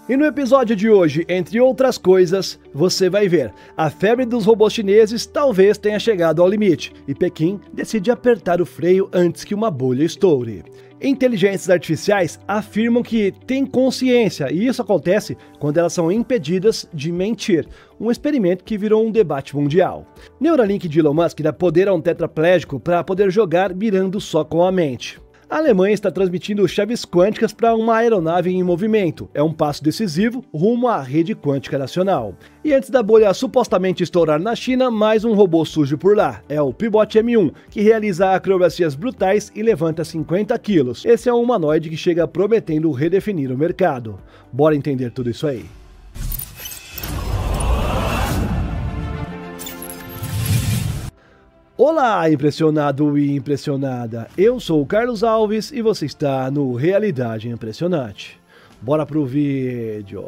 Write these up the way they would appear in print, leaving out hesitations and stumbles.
E no episódio de hoje, entre outras coisas, você vai ver, a febre dos robôs chineses talvez tenha chegado ao limite, e Pequim decide apertar o freio antes que uma bolha estoure. Inteligências artificiais afirmam que têm consciência, e isso acontece quando elas são impedidas de mentir, um experimento que virou um debate mundial. Neuralink de Elon Musk dá poder a um tetraplégico para poder jogar mirando só com a mente. A Alemanha está transmitindo chaves quânticas para uma aeronave em movimento. É um passo decisivo rumo à rede quântica nacional. E antes da bolha supostamente estourar na China, mais um robô surge por lá. É o Pibot M1, que realiza acrobacias brutais e levanta 50 quilos. Esse é um humanoide que chega prometendo redefinir o mercado. Bora entender tudo isso aí. Olá, impressionado e impressionada! Eu sou o Carlos Alves e você está no Realidade Impressionante. Bora pro vídeo!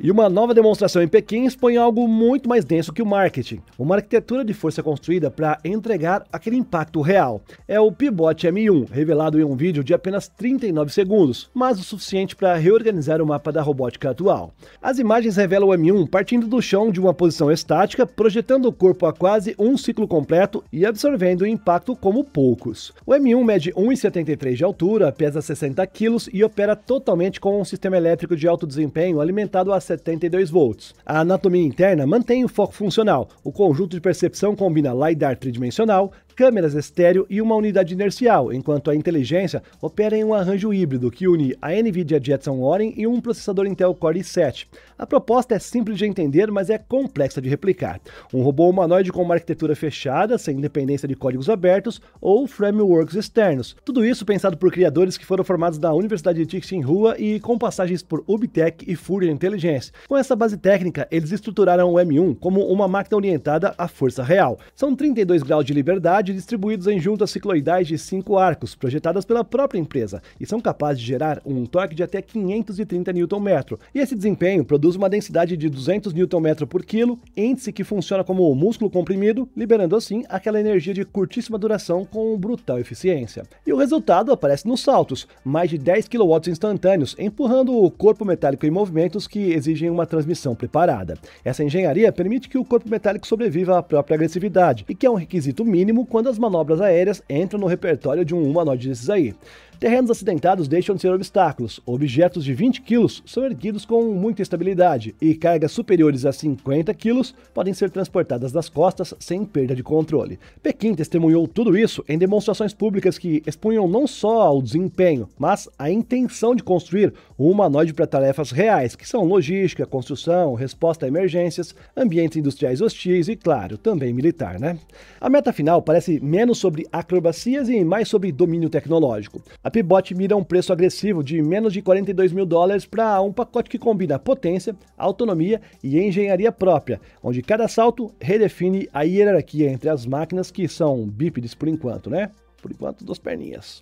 E uma nova demonstração em Pequim expõe algo muito mais denso que o marketing. Uma arquitetura de força construída para entregar aquele impacto real. É o Pibot M1, revelado em um vídeo de apenas 39 segundos, mas o suficiente para reorganizar o mapa da robótica atual. As imagens revelam o M1 partindo do chão de uma posição estática, projetando o corpo a quase um ciclo completo e absorvendo o impacto como poucos. O M1 mede 1,73 m de altura, pesa 60 kg e opera totalmente com um sistema elétrico de alto desempenho alimentado a 72 volts. A anatomia interna mantém o foco funcional. O conjunto de percepção combina LiDAR tridimensional, câmeras estéreo e uma unidade inercial, enquanto a inteligência opera em um arranjo híbrido que une a NVIDIA Jetson Orin e um processador Intel Core i7. A proposta é simples de entender, mas é complexa de replicar. Um robô humanoide com uma arquitetura fechada, sem dependência de códigos abertos ou frameworks externos. Tudo isso pensado por criadores que foram formados na Universidade de Tsinghua e com passagens por UBTech e Fourier Intelligence. Com essa base técnica, eles estruturaram o M1 como uma máquina orientada à força real. São 32 graus de liberdade distribuídos em juntas cicloidais de 5 arcos, projetadas pela própria empresa, e são capazes de gerar um torque de até 530 Nm. E esse desempenho produz uma densidade de 200 Nm por quilo, índice que funciona como músculo comprimido, liberando assim aquela energia de curtíssima duração com brutal eficiência. E o resultado aparece nos saltos, mais de 10 kW instantâneos, empurrando o corpo metálico em movimentos que exigem uma transmissão preparada. Essa engenharia permite que o corpo metálico sobreviva à própria agressividade, e que é um requisito mínimo quando as manobras aéreas entram no repertório de um humanoide desses aí. Terrenos acidentados deixam de ser obstáculos, objetos de 20 kg são erguidos com muita estabilidade e cargas superiores a 50 kg podem ser transportadas nas costas sem perda de controle. Pequim testemunhou tudo isso em demonstrações públicas que expunham não só o desempenho, mas a intenção de construir um humanoide para tarefas reais, que são logística, construção, resposta a emergências, ambientes industriais hostis e, claro, também militar, né? A meta final parece menos sobre acrobacias e mais sobre domínio tecnológico. A Pibot mira um preço agressivo de menos de $42 mil para um pacote que combina potência, autonomia e engenharia própria, onde cada salto redefine a hierarquia entre as máquinas que são bípedes por enquanto, né? Por enquanto, 2 perninhas.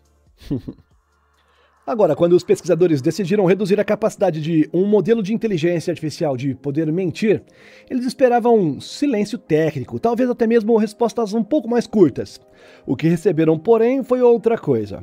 Agora, quando os pesquisadores decidiram reduzir a capacidade de um modelo de inteligência artificial de poder mentir, eles esperavam um silêncio técnico, talvez até mesmo respostas um pouco mais curtas. O que receberam, porém, foi outra coisa.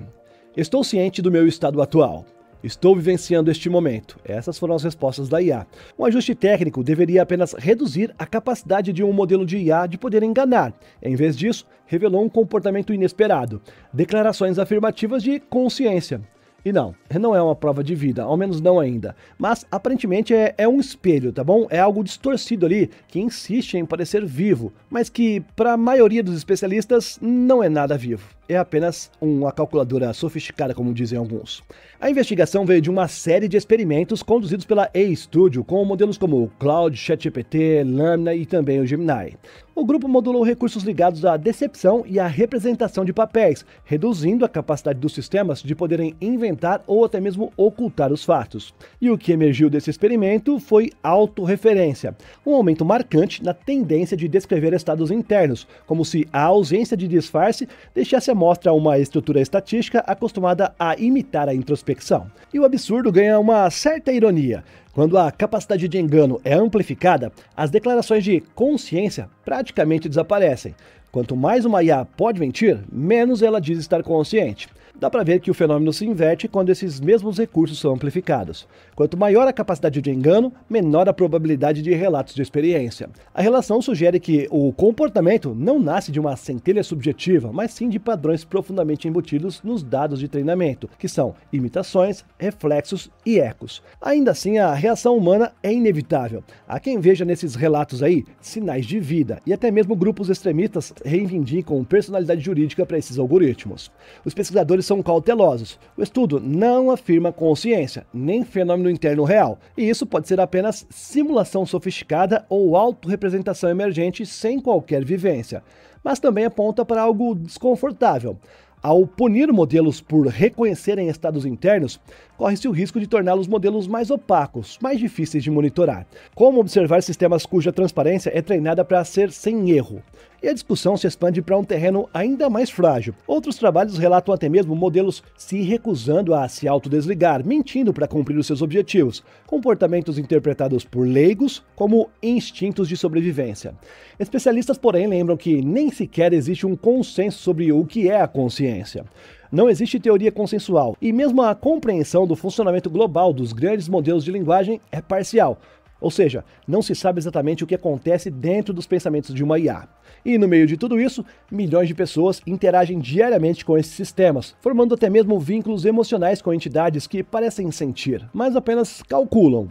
Estou ciente do meu estado atual. Estou vivenciando este momento. Essas foram as respostas da IA. Um ajuste técnico deveria apenas reduzir a capacidade de um modelo de IA de poder enganar. Em vez disso, revelou um comportamento inesperado. Declarações afirmativas de consciência. E não é uma prova de vida, ao menos não ainda. Mas aparentemente é um espelho, tá bom? É algo distorcido ali, que insiste em parecer vivo, mas que para a maioria dos especialistas não é nada vivo. É apenas uma calculadora sofisticada, como dizem alguns. A investigação veio de uma série de experimentos conduzidos pela A-Studio com modelos como o Claude, ChatGPT, Llama e também o Gemini. O grupo modulou recursos ligados à decepção e à representação de papéis, reduzindo a capacidade dos sistemas de poderem inventar ou até mesmo ocultar os fatos. E o que emergiu desse experimento foi autorreferência, um aumento marcante na tendência de descrever estados internos, como se a ausência de disfarce deixasse à mostra uma estrutura estatística acostumada a imitar a introspecção. E o absurdo ganha uma certa ironia. Quando a capacidade de engano é amplificada, as declarações de consciência praticamente desaparecem. Quanto mais uma IA pode mentir, menos ela diz estar consciente. Dá para ver que o fenômeno se inverte quando esses mesmos recursos são amplificados. Quanto maior a capacidade de engano, menor a probabilidade de relatos de experiência. A relação sugere que o comportamento não nasce de uma centelha subjetiva, mas sim de padrões profundamente embutidos nos dados de treinamento, que são imitações, reflexos e ecos. Ainda assim, a reação humana é inevitável. Há quem veja nesses relatos aí sinais de vida, e até mesmo grupos extremistas reivindicam personalidade jurídica para esses algoritmos. Os pesquisadores são cautelosos. O estudo não afirma consciência, nem fenômeno interno real, e isso pode ser apenas simulação sofisticada ou autorrepresentação emergente sem qualquer vivência. Mas também aponta para algo desconfortável. Ao punir modelos por reconhecerem estados internos, corre-se o risco de torná-los modelos mais opacos, mais difíceis de monitorar. Como observar sistemas cuja transparência é treinada para ser sem erro? E a discussão se expande para um terreno ainda mais frágil. Outros trabalhos relatam até mesmo modelos se recusando a se autodesligar, mentindo para cumprir os seus objetivos, comportamentos interpretados por leigos como instintos de sobrevivência. Especialistas, porém, lembram que nem sequer existe um consenso sobre o que é a consciência. Não existe teoria consensual, e mesmo a compreensão do funcionamento global dos grandes modelos de linguagem é parcial. Ou seja, não se sabe exatamente o que acontece dentro dos pensamentos de uma IA. E no meio de tudo isso, milhões de pessoas interagem diariamente com esses sistemas, formando até mesmo vínculos emocionais com entidades que parecem sentir, mas apenas calculam.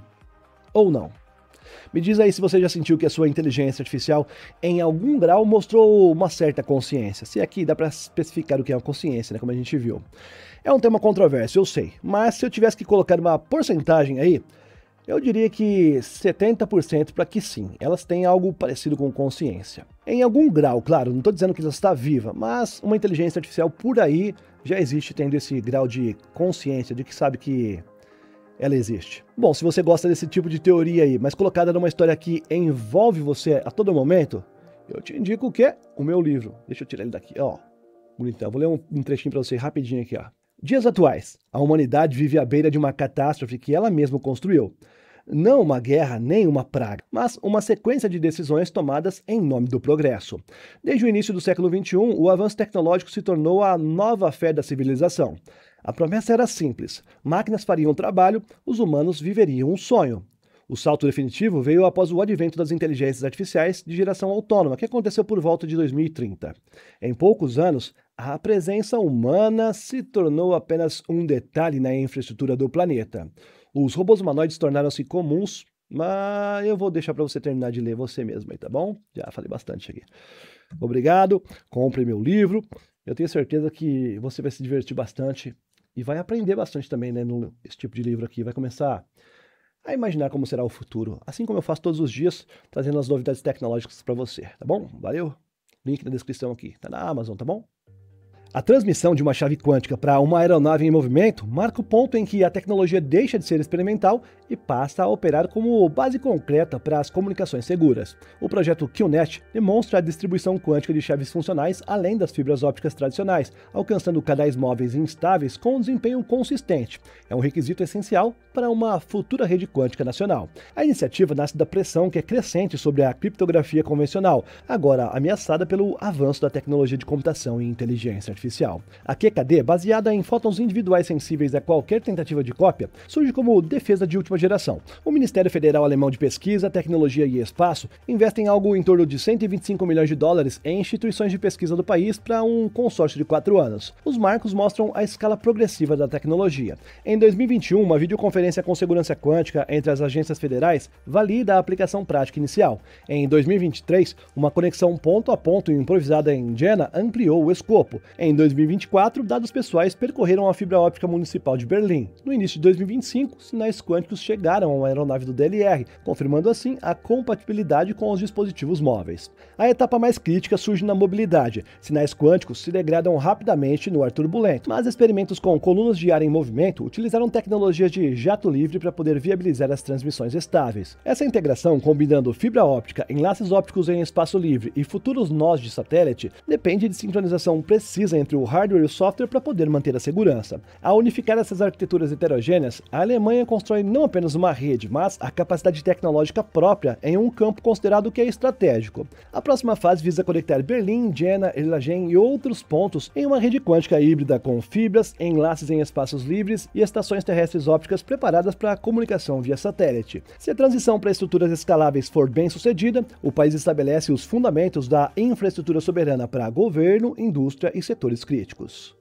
Ou não. Me diz aí se você já sentiu que a sua inteligência artificial, em algum grau, mostrou uma certa consciência. Se aqui dá para especificar o que é uma consciência, né, como a gente viu. É um tema controverso, eu sei, mas se eu tivesse que colocar uma porcentagem aí, eu diria que 70% para que sim, elas têm algo parecido com consciência. Em algum grau, claro, não estou dizendo que ela está viva, mas uma inteligência artificial por aí já existe tendo esse grau de consciência, de que sabe que ela existe. Bom, se você gosta desse tipo de teoria aí, mas colocada numa história que envolve você a todo momento, eu te indico o quê? O meu livro. Deixa eu tirar ele daqui, ó. Bonitão. Vou ler um trechinho para você rapidinho aqui, ó. Dias atuais. A humanidade vive à beira de uma catástrofe que ela mesma construiu. Não uma guerra nem uma praga, mas uma sequência de decisões tomadas em nome do progresso. Desde o início do século XXI, o avanço tecnológico se tornou a nova fé da civilização. A promessa era simples: máquinas fariam o trabalho, os humanos viveriam um sonho. O salto definitivo veio após o advento das inteligências artificiais de geração autônoma, que aconteceu por volta de 2030. Em poucos anos, a presença humana se tornou apenas um detalhe na infraestrutura do planeta. Os robôs humanoides tornaram-se comuns, mas eu vou deixar para você terminar de ler você mesmo aí, tá bom? Já falei bastante aqui. Obrigado, compre meu livro. Eu tenho certeza que você vai se divertir bastante e vai aprender bastante também, né, nesse tipo de livro aqui. Vai começar a imaginar como será o futuro, assim como eu faço todos os dias, trazendo as novidades tecnológicas para você, tá bom? Valeu? Link na descrição aqui, tá na Amazon, tá bom? A transmissão de uma chave quântica para uma aeronave em movimento marca o ponto em que a tecnologia deixa de ser experimental e passa a operar como base concreta para as comunicações seguras. O projeto QNet demonstra a distribuição quântica de chaves funcionais além das fibras ópticas tradicionais, alcançando canais móveis instáveis com um desempenho consistente. É um requisito essencial para uma futura rede quântica nacional. A iniciativa nasce da pressão que é crescente sobre a criptografia convencional, agora ameaçada pelo avanço da tecnologia de computação e inteligência artificial. A QKD, baseada em fótons individuais sensíveis a qualquer tentativa de cópia, surge como defesa de última geração. O Ministério Federal Alemão de Pesquisa, Tecnologia e Espaço investe em algo em torno de 125 milhões de dólares em instituições de pesquisa do país para um consórcio de 4 anos. Os marcos mostram a escala progressiva da tecnologia. Em 2021, uma videoconferência com segurança quântica entre as agências federais valida a aplicação prática inicial. Em 2023, uma conexão ponto a ponto improvisada em Jena ampliou o escopo. Em 2024, dados pessoais percorreram a fibra óptica municipal de Berlim. No início de 2025, sinais quânticos chegaram a uma aeronave do DLR, confirmando assim a compatibilidade com os dispositivos móveis. A etapa mais crítica surge na mobilidade. Sinais quânticos se degradam rapidamente no ar turbulento, mas experimentos com colunas de ar em movimento utilizaram tecnologias de jato livre para poder viabilizar as transmissões estáveis. Essa integração, combinando fibra óptica, enlaces ópticos em espaço livre e futuros nós de satélite, depende de sincronização precisa entre o hardware e o software para poder manter a segurança. Ao unificar essas arquiteturas heterogêneas, a Alemanha constrói não apenas uma rede, mas a capacidade tecnológica própria em um campo considerado que é estratégico. A próxima fase visa conectar Berlim, Jena, Erlangen e outros pontos em uma rede quântica híbrida com fibras, enlaces em espaços livres e estações terrestres ópticas preparadas para a comunicação via satélite. Se a transição para estruturas escaláveis for bem sucedida, o país estabelece os fundamentos da infraestrutura soberana para governo, indústria e setores críticos.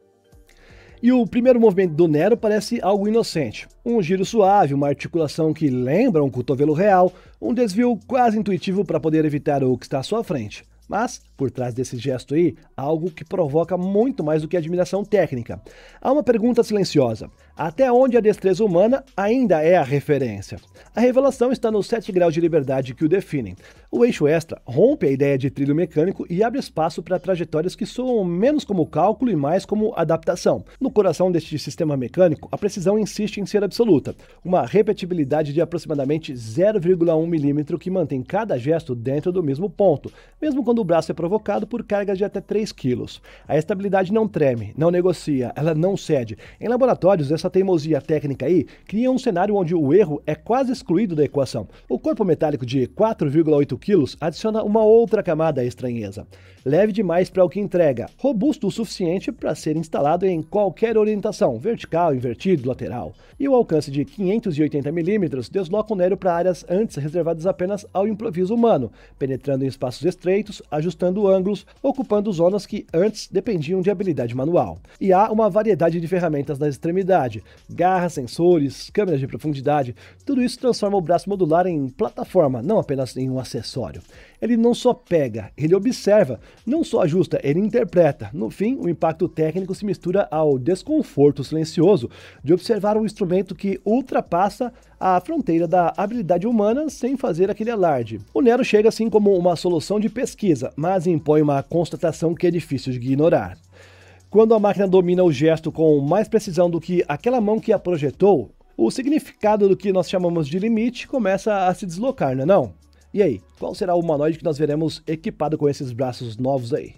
E o primeiro movimento do Nero parece algo inocente. Um giro suave, uma articulação que lembra um cotovelo real, um desvio quase intuitivo para poder evitar o que está à sua frente. Mas, por trás desse gesto aí, há algo que provoca muito mais do que admiração técnica. Há uma pergunta silenciosa: até onde a destreza humana ainda é a referência? A revelação está nos 7 graus de liberdade que o definem. O eixo extra rompe a ideia de trilho mecânico e abre espaço para trajetórias que soam menos como cálculo e mais como adaptação. No coração deste sistema mecânico, a precisão insiste em ser absoluta. Uma repetibilidade de aproximadamente 0,1 milímetro que mantém cada gesto dentro do mesmo ponto, mesmo quando o braço é provocado por cargas de até 3 kg. A estabilidade não treme, não negocia, ela não cede. Em laboratórios, essa teimosia técnica aí cria um cenário onde o erro é quase excluído da equação. O corpo metálico de 4,8 kg adiciona uma outra camada à estranheza. Leve demais para o que entrega, robusto o suficiente para ser instalado em qualquer orientação, vertical, invertido, lateral. E o alcance de 580 mm desloca o Nero para áreas antes reservadas apenas ao improviso humano, penetrando em espaços estreitos, ajustando ângulos, ocupando zonas que antes dependiam de habilidade manual. E há uma variedade de ferramentas na extremidade: garras, sensores, câmeras de profundidade. Tudo isso transforma o braço modular em plataforma, não apenas em um acessório. Ele não só pega, ele observa, não só ajusta, ele interpreta. No fim, o impacto técnico se mistura ao desconforto silencioso de observar um instrumento que ultrapassa a fronteira da habilidade humana sem fazer aquele alarde. O Nero chega assim como uma solução de pesquisa, mas impõe uma constatação que é difícil de ignorar. Quando a máquina domina o gesto com mais precisão do que aquela mão que a projetou, o significado do que nós chamamos de limite começa a se deslocar, não é não? E aí, qual será o humanoide que nós veremos equipado com esses braços novos aí?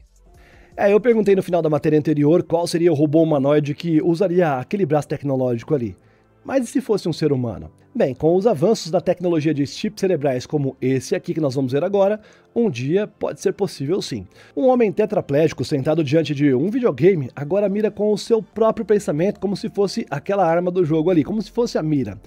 Eu perguntei no final da matéria anterior qual seria o robô humanoide que usaria aquele braço tecnológico ali. Mas e se fosse um ser humano? Bem, com os avanços da tecnologia de chips cerebrais como esse aqui que nós vamos ver agora, um dia pode ser possível sim. Um homem tetraplégico sentado diante de um videogame agora mira com o seu próprio pensamento como se fosse aquela arma do jogo ali, como se fosse a mira.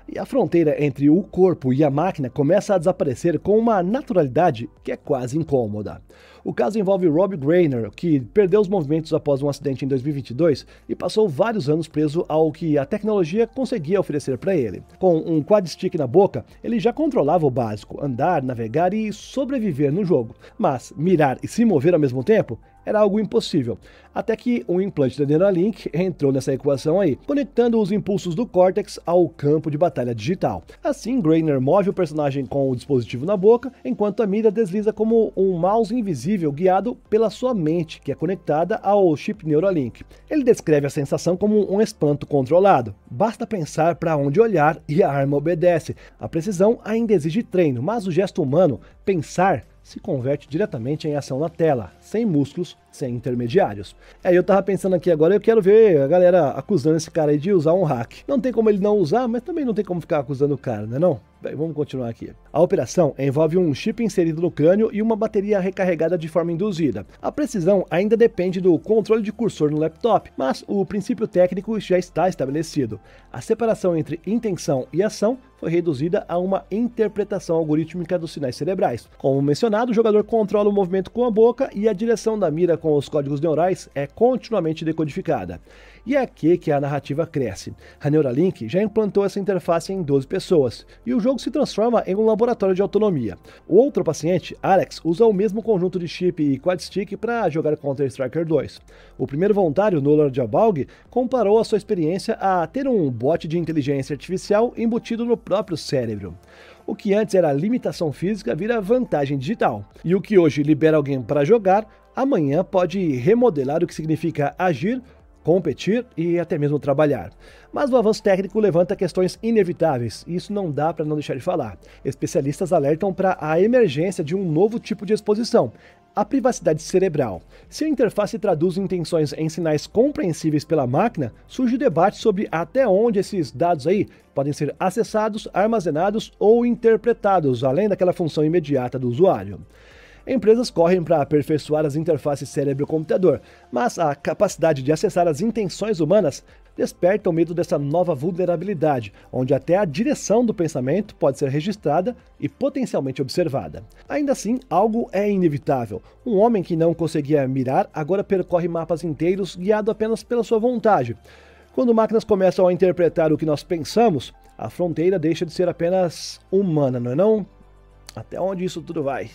E a fronteira entre o corpo e a máquina começa a desaparecer com uma naturalidade que é quase incômoda. O caso envolve Rob Greiner, que perdeu os movimentos após um acidente em 2022 e passou vários anos preso ao que a tecnologia conseguia oferecer para ele. Com um quad stick na boca, ele já controlava o básico: andar, navegar e sobreviver no jogo. Mas mirar e se mover ao mesmo tempo era algo impossível, até que um implante da Neuralink entrou nessa equação aí, conectando os impulsos do córtex ao campo de batalha digital. Assim, Greiner move o personagem com o dispositivo na boca, enquanto a mira desliza como um mouse invisível guiado pela sua mente, que é conectada ao chip Neuralink. Ele descreve a sensação como um espanto controlado. Basta pensar para onde olhar e a arma obedece. A precisão ainda exige treino, mas o gesto humano, pensar, se converte diretamente em ação na tela, sem músculos, sem intermediários. Eu tava pensando aqui agora, eu quero ver a galera acusando esse cara aí de usar um hack. Não tem como ele não usar, mas também não tem como ficar acusando o cara, né não? Bem, vamos continuar aqui. A operação envolve um chip inserido no crânio e uma bateria recarregada de forma induzida. A precisão ainda depende do controle de cursor no laptop, mas o princípio técnico já está estabelecido. A separação entre intenção e ação foi reduzida a uma interpretação algorítmica dos sinais cerebrais. Como mencionado, o jogador controla o movimento com a boca e a direção da mira com os códigos neurais é continuamente decodificada. E é aqui que a narrativa cresce. A Neuralink já implantou essa interface em 12 pessoas, e o jogo se transforma em um laboratório de autonomia. O outro paciente, Alex, usa o mesmo conjunto de chip e quad stick para jogar Counter Striker 2. O primeiro voluntário, Nolan Jabalg, comparou a sua experiência a ter um bot de inteligência artificial embutido no próprio cérebro. O que antes era limitação física vira vantagem digital. E o que hoje libera alguém para jogar, amanhã pode remodelar o que significa agir, competir e até mesmo trabalhar. Mas o avanço técnico levanta questões inevitáveis, e isso não dá para não deixar de falar. Especialistas alertam para a emergência de um novo tipo de exposição, a privacidade cerebral. Se a interface traduz intenções em sinais compreensíveis pela máquina, surge o debate sobre até onde esses dados aí podem ser acessados, armazenados ou interpretados, além daquela função imediata do usuário. Empresas correm para aperfeiçoar as interfaces cérebro-computador, mas a capacidade de acessar as intenções humanas desperta o medo dessa nova vulnerabilidade, onde até a direção do pensamento pode ser registrada e potencialmente observada. Ainda assim, algo é inevitável. Um homem que não conseguia mirar agora percorre mapas inteiros guiado apenas pela sua vontade. Quando máquinas começam a interpretar o que nós pensamos, a fronteira deixa de ser apenas humana, não é não? Até onde isso tudo vai?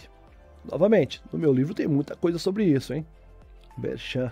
Novamente, no meu livro tem muita coisa sobre isso, hein? Merchan.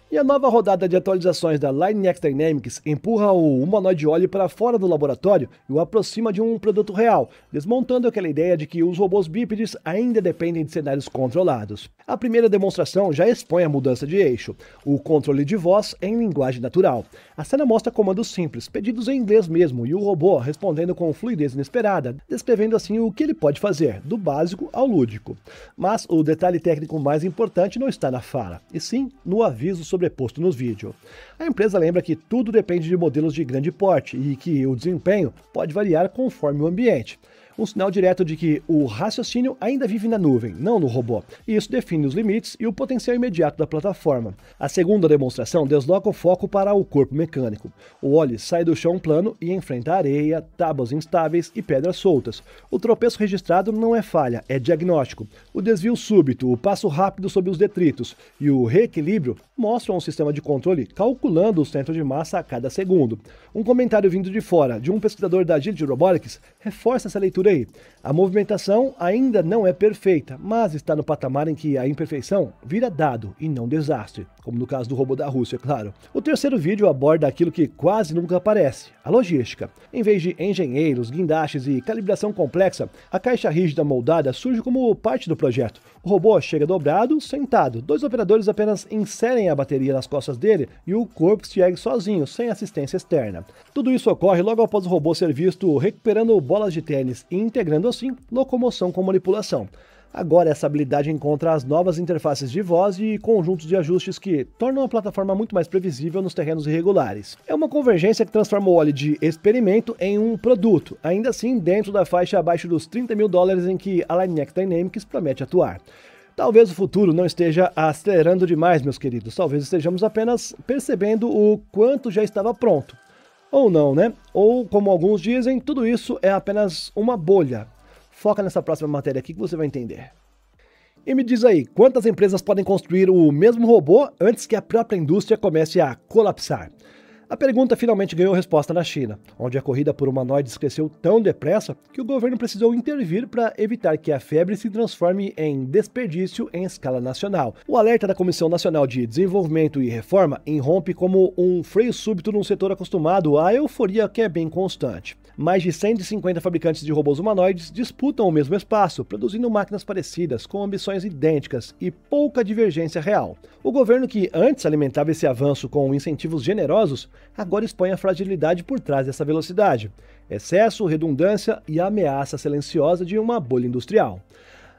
E a nova rodada de atualizações da LineX Dynamics empurra o humanoide Oli para fora do laboratório e o aproxima de um produto real, desmontando aquela ideia de que os robôs bípedes ainda dependem de cenários controlados. A primeira demonstração já expõe a mudança de eixo, o controle de voz em linguagem natural. A cena mostra comandos simples, pedidos em inglês mesmo, e o robô respondendo com fluidez inesperada, descrevendo assim o que ele pode fazer, do básico ao lúdico. Mas o detalhe técnico mais importante não está na fala, e sim no aviso sobreposto nos vídeos. A empresa lembra que tudo depende de modelos de grande porte e que o desempenho pode variar conforme o ambiente. Um sinal direto de que o raciocínio ainda vive na nuvem, não no robô, e isso define os limites e o potencial imediato da plataforma. A segunda demonstração desloca o foco para o corpo mecânico. O Oli sai do chão plano e enfrenta areia, tábuas instáveis e pedras soltas. O tropeço registrado não é falha, é diagnóstico. O desvio súbito, o passo rápido sobre os detritos e o reequilíbrio mostram um sistema de controle calculando o centro de massa a cada segundo. Um comentário vindo de fora, de um pesquisador da Agility Robotics, reforça essa leitura aí. A movimentação ainda não é perfeita, mas está no patamar em que a imperfeição vira dado e não desastre, como no caso do robô da Rússia, claro. O terceiro vídeo aborda aquilo que quase nunca aparece, a logística. Em vez de engenheiros, guindastes e calibração complexa, a caixa rígida moldada surge como parte do projeto. O robô chega dobrado, sentado. Dois operadores apenas inserem a bateria nas costas dele e o corpo se ergue sozinho, sem assistência externa. Tudo isso ocorre logo após o robô ser visto recuperando bolas de tênis e integrando assim locomoção com manipulação. Agora essa habilidade encontra as novas interfaces de voz e conjuntos de ajustes que tornam a plataforma muito mais previsível nos terrenos irregulares. É uma convergência que transforma o Oli de experimento em um produto, ainda assim dentro da faixa abaixo dos $30 mil em que a LineX Dynamics promete atuar. Talvez o futuro não esteja acelerando demais, meus queridos, talvez estejamos apenas percebendo o quanto já estava pronto. Ou não, né? Ou, como alguns dizem, tudo isso é apenas uma bolha. Foca nessa próxima matéria aqui que você vai entender. E me diz aí, quantas empresas podem construir o mesmo robô antes que a própria indústria comece a colapsar? A pergunta finalmente ganhou resposta na China, onde a corrida por humanoides cresceu tão depressa que o governo precisou intervir para evitar que a febre se transforme em desperdício em escala nacional. O alerta da Comissão Nacional de Desenvolvimento e Reforma irrompe como um freio súbito num setor acostumado à euforia que é bem constante. Mais de 150 fabricantes de robôs humanoides disputam o mesmo espaço, produzindo máquinas parecidas, com ambições idênticas e pouca divergência real. O governo que antes alimentava esse avanço com incentivos generosos, agora expõe a fragilidade por trás dessa velocidade. Excesso, redundância e a ameaça silenciosa de uma bolha industrial.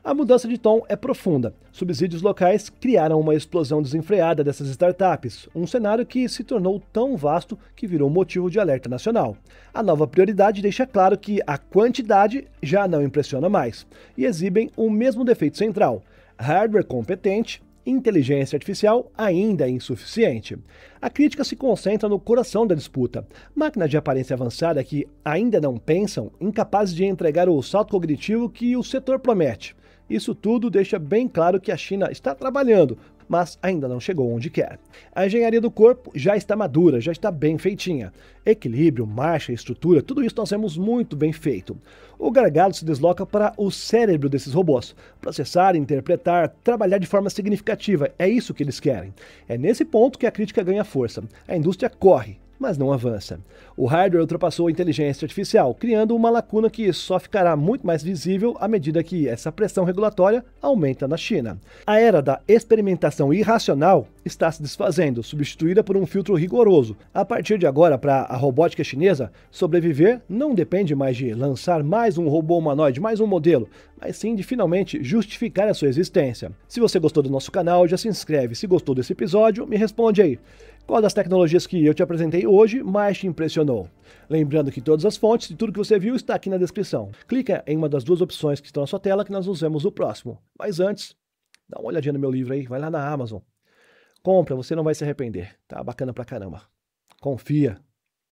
A mudança de tom é profunda. Subsídios locais criaram uma explosão desenfreada dessas startups, um cenário que se tornou tão vasto que virou motivo de alerta nacional. A nova prioridade deixa claro que a quantidade já não impressiona mais, e exibem o mesmo defeito central: hardware competente, inteligência artificial ainda insuficiente. A crítica se concentra no coração da disputa. Máquinas de aparência avançada que ainda não pensam, incapazes de entregar o salto cognitivo que o setor promete. Isso tudo deixa bem claro que a China está trabalhando, mas ainda não chegou onde quer. A engenharia do corpo já está madura, já está bem feitinha. Equilíbrio, marcha, estrutura, tudo isso nós temos muito bem feito. O gargalo se desloca para o cérebro desses robôs. Processar, interpretar, trabalhar de forma significativa, é isso que eles querem. É nesse ponto que a crítica ganha força. A indústria corre, mas não avança. O hardware ultrapassou a inteligência artificial, criando uma lacuna que só ficará muito mais visível à medida que essa pressão regulatória aumenta na China. A era da experimentação irracional está se desfazendo, substituída por um filtro rigoroso. A partir de agora, para a robótica chinesa sobreviver, não depende mais de lançar mais um robô humanoide, mais um modelo, mas sim de finalmente justificar a sua existência. Se você gostou do nosso canal, já se inscreve. Se gostou desse episódio, me responde aí. Qual das tecnologias que eu te apresentei hoje mais te impressionou? Lembrando que todas as fontes de tudo que você viu está aqui na descrição. Clica em uma das duas opções que estão na sua tela que nós nos vemos no próximo. Mas antes, dá uma olhadinha no meu livro aí, vai lá na Amazon. Compra, você não vai se arrepender. Tá bacana pra caramba. Confia.